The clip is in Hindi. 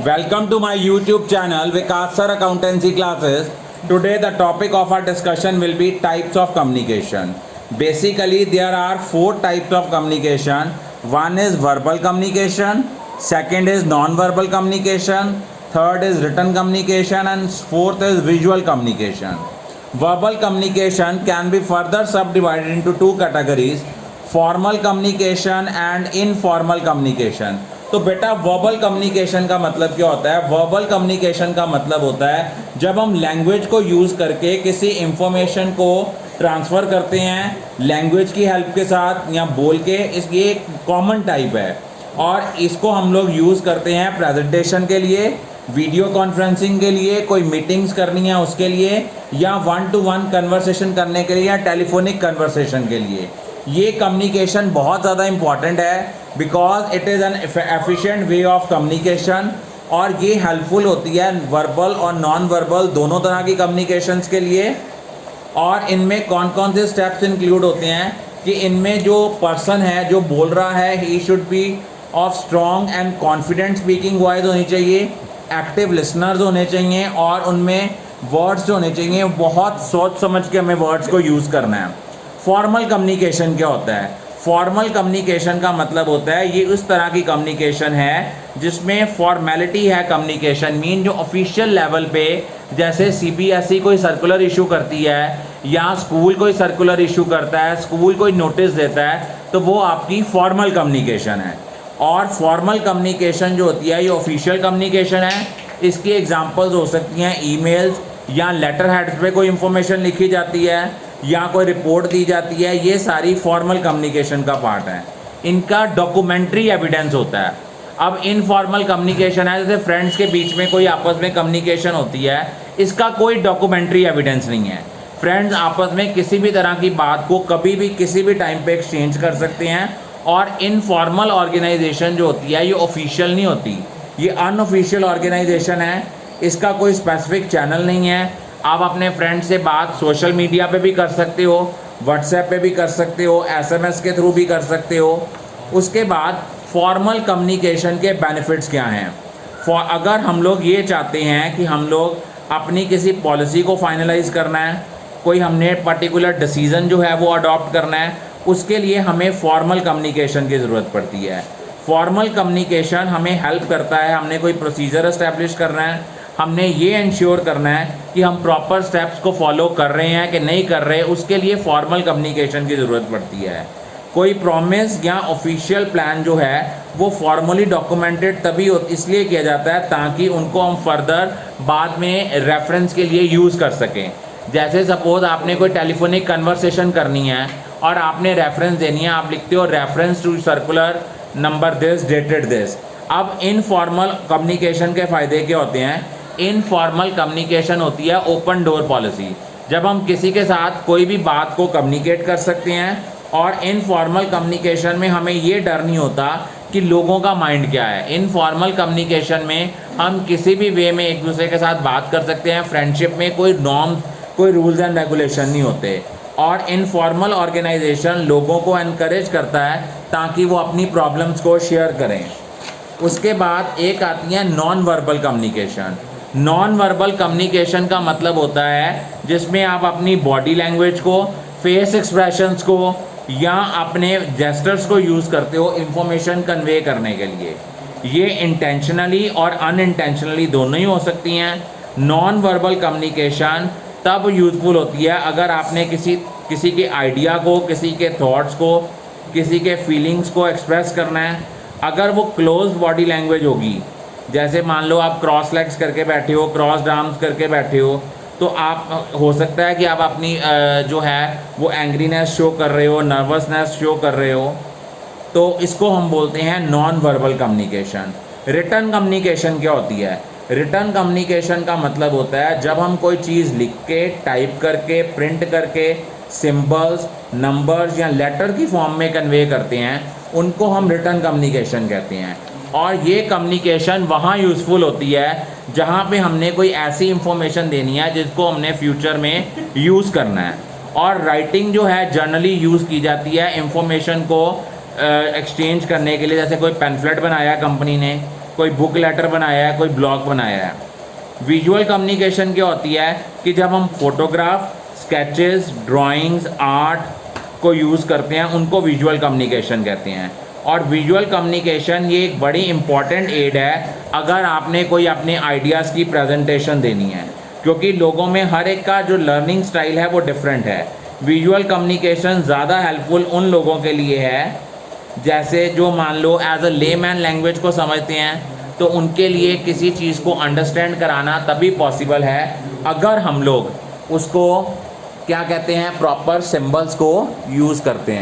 Welcome to my YouTube channel Vikas Sir Accountancy Classes. Today the topic of our discussion will be types of communication. Basically there are four types of communication. One is verbal communication, second is non-verbal communication, third is written communication, and fourth is visual communication. Verbal communication can be further subdivided into two categories: formal communication and informal communication. तो बेटा वर्बल कम्युनिकेशन का मतलब क्या होता है? वर्बल कम्युनिकेशन का मतलब होता है जब हम लैंग्वेज को यूज़ करके किसी इंफॉर्मेशन को ट्रांसफ़र करते हैं लैंग्वेज की हेल्प के साथ या बोल के। ये एक कॉमन टाइप है और इसको हम लोग यूज़ करते हैं प्रेजेंटेशन के लिए, वीडियो कॉन्फ्रेंसिंग के लिए, कोई मीटिंग्स करनी है उसके लिए, या 1-to-1 कन्वर्सेशन करने के लिए, या टेलीफोनिक कन्वर्सेशन के लिए। ये कम्युनिकेशन बहुत ज़्यादा इम्पॉर्टेंट है because it is an efficient way of communication, और ये हेल्पफुल होती है वर्बल और नॉन वर्बल दोनों तरह की कम्युनिकेशंस के लिए। और इनमें कौन कौन से स्टेप्स इंक्लूड होते हैं कि इनमें जो पर्सन है जो बोल रहा है he should be of strong and confident speaking voice होनी चाहिए, एक्टिव लिसनर्स होने चाहिए, और उनमें वर्ड्स जो होने चाहिए बहुत सोच समझ के हमें वर्ड्स को यूज़ करना है। फॉर्मल कम्युनिकेशन क्या होता है? फॉर्मल कम्युनिकेशन का मतलब होता है ये उस तरह की कम्युनिकेशन है जिसमें फॉर्मेलिटी है। कम्युनिकेशन मीन जो ऑफिशियल लेवल पे, जैसे सीबीएसई कोई सर्कुलर इशू करती है या स्कूल कोई सर्कुलर इशू करता है, स्कूल कोई नोटिस देता है, तो वो आपकी फॉर्मल कम्युनिकेशन है। और फॉर्मल कम्युनिकेशन जो होती है ये ऑफिशियल कम्युनिकेशन है। इसकी एग्जांपल्स हो सकती हैं ईमेल्स, या लेटर हेड्स पे कोई इंफॉर्मेशन लिखी जाती है, या कोई रिपोर्ट दी जाती है। ये सारी फॉर्मल कम्युनिकेशन का पार्ट है। इनका डॉक्यूमेंट्री एविडेंस होता है। अब इनफॉर्मल कम्युनिकेशन है जैसे फ्रेंड्स के बीच में कोई आपस में कम्युनिकेशन होती है, इसका कोई डॉक्यूमेंट्री एविडेंस नहीं है। फ्रेंड्स आपस में किसी भी तरह की बात को कभी भी किसी भी टाइम पे एक्सचेंज कर सकते हैं। और इनफॉर्मल ऑर्गेनाइजेशन जो होती है ये ऑफिशियल नहीं होती, ये अनऑफिशियल ऑर्गेनाइजेशन है। इसका कोई स्पेसिफिक चैनल नहीं है। आप अपने फ्रेंड से बात सोशल मीडिया पे भी कर सकते हो, व्हाट्सएप पे भी कर सकते हो, एसएमएस के थ्रू भी कर सकते हो। उसके बाद फॉर्मल कम्युनिकेशन के बेनिफिट्स क्या हैं? अगर हम लोग ये चाहते हैं कि हम लोग अपनी किसी पॉलिसी को फाइनलाइज करना है, कोई हमने पर्टिकुलर डिसीज़न जो है वो अडॉप्ट करना है, उसके लिए हमें फॉर्मल कम्युनिकेशन की ज़रूरत पड़ती है। फॉर्मल कम्युनिकेशन हमें हेल्प करता है, हमने कोई प्रोसीजर इस्टेब्लिश करना है, हमने ये इंश्योर करना है कि हम प्रॉपर स्टेप्स को फॉलो कर रहे हैं कि नहीं कर रहे, उसके लिए फॉर्मल कम्युनिकेशन की ज़रूरत पड़ती है। कोई प्रॉमिस या ऑफिशियल प्लान जो है वो फॉर्मली डॉक्यूमेंटेड तभी इसलिए किया जाता है ताकि उनको हम फर्दर बाद में रेफरेंस के लिए यूज़ कर सकें। जैसे सपोज आपने कोई टेलीफोनिक कन्वर्सेशन करनी है और आपने रेफरेंस देनी है, आप लिखते हो reference to circular number this dated this. अब इनफॉर्मल कम्युनिकेशन के फ़ायदे क्या होते हैं? इनफॉर्मल कम्युनिकेशन होती है ओपन डोर पॉलिसी, जब हम किसी के साथ कोई भी बात को कम्युनिकेट कर सकते हैं। और इनफॉर्मल कम्युनिकेशन में हमें ये डर नहीं होता कि लोगों का माइंड क्या है। इनफॉर्मल कम्युनिकेशन में हम किसी भी वे में एक दूसरे के साथ बात कर सकते हैं। फ्रेंडशिप में कोई नॉर्म्स, कोई रूल्स एंड रेगुलेशन नहीं होते। और इनफॉर्मल ऑर्गेनाइजेशन लोगों को एनकरेज करता है ताकि वो अपनी प्रॉब्लम्स को शेयर करें। उसके बाद एक आती है non verbal communication. Non verbal communication का मतलब होता है जिसमें आप अपनी बॉडी लैंग्वेज को, फेस एक्सप्रेशंस को, या अपने जेस्चर्स को यूज़ करते हो इंफॉर्मेशन कन्वे करने के लिए। ये इंटेंशनली और अनइंटेंशनली दोनों ही हो सकती हैं। नॉन वर्बल कम्युनिकेशन तब यूज़फुल होती है अगर आपने किसी के आइडिया को, किसी के थॉट्स को, किसी के फीलिंग्स को एक्सप्रेस करना है। अगर वो क्लोज बॉडी लैंग्वेज होगी, जैसे मान लो आप क्रॉस लेग्स करके बैठे हो, क्रॉस आर्म्स करके बैठे हो, तो आप हो सकता है कि आप अपनी जो है वो एंग्रीनेस शो कर रहे हो, नर्वसनेस शो कर रहे हो, तो इसको हम बोलते हैं non verbal communication. Written communication क्या होती है? रिटन कम्युनिकेशन का मतलब होता है जब हम कोई चीज़ लिख के, टाइप करके, प्रिंट करके, सिंबल्स, नंबर्स या लेटर की फॉर्म में कन्वे करते हैं, उनको हम रिटन कम्युनिकेशन कहते हैं। और ये कम्युनिकेशन वहाँ यूज़फुल होती है जहाँ पे हमने कोई ऐसी इंफॉर्मेशन देनी है जिसको हमने फ्यूचर में यूज़ करना है। और राइटिंग जो है जनरली यूज़ की जाती है इंफॉर्मेशन को एक्सचेंज करने के लिए। जैसे कोई पैम्फलेट बनाया कंपनी ने, कोई बुक लेटर बनाया है, कोई ब्लॉग बनाया है। विजुअल कम्युनिकेशन क्या होती है कि जब हम फोटोग्राफ, स्केचेस, ड्राइंग्स, आर्ट को यूज़ करते हैं, उनको विजुअल कम्युनिकेशन कहते हैं। और विजुअल कम्युनिकेशन ये एक बड़ी इंपॉर्टेंट एड है अगर आपने कोई अपने आइडियाज़ की प्रेजेंटेशन देनी है, क्योंकि लोगों में हर एक का जो लर्निंग स्टाइल है वो डिफरेंट है। विजुअल कम्युनिकेशन ज़्यादा हेल्पफुल उन लोगों के लिए है जैसे जो मान लो एज अ लेमैन लैंग्वेज को समझते हैं, तो उनके लिए किसी चीज़ को अंडरस्टैंड कराना तभी पॉसिबल है अगर हम लोग उसको क्या कहते हैं प्रॉपर सिंबल्स को यूज़ करते हैं।